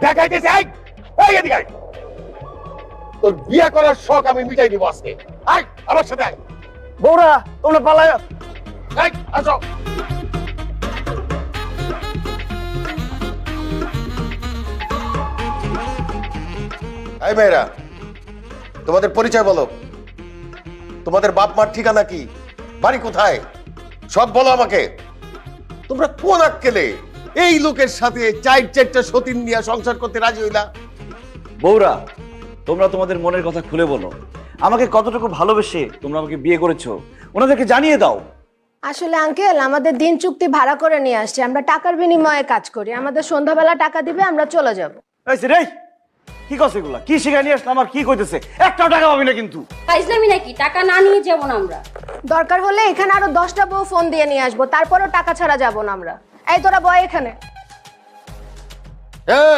দেখাইতেছি এই এদিকে আয়। তোর বিয়ে করার শখ আমি মিটাই দিব আজকে। আয় আমার সাথে আয়। বৌরা তোমরা পালায়। এই আসো। এই মেয়েরা, তোমাদের পরিচয় বলো। তোমাদের বাপ মার ঠিকানা কি, বাড়ি কোথায়, সব বলো আমাকে। তোমরা কোন আক্কেলে এই লোকের সাথে চারটা সতীন নিয়ে সংসার করতে রাজি হইলা? বৌরা তোমরা তোমাদের মনের কথা খুলে বলো। আমাকে কতটুকু ভালোবেসে তোমরা আমাকে বিয়ে করেছো ওনাদেরকে জানিয়ে দাও। আসলে আঙ্কেল আমাদের দিন চুক্তি ভাড়া করে নিয়ে আসছে, আমরা টাকার বিনিময়ে কাজ করি। আমাদের সন্ধ্যাবেলা টাকা দিবে, আমরা চলে যাব। রে কি কস এগুলা? কি শিখাই নিয়ে আসলাম আর কি কইতেছে? একটাও টাকা পাবি না কিন্তু। ফাইজলামি নাকি? টাকা না নিয়ে যাব না আমরা। দরকার হলে এখানে আরো 10টা বউ ফোন দিয়ে নিয়ে আসবো, তারপরেও টাকা ছাড়া যাব না আমরা। এই তোরা বয় এখানে।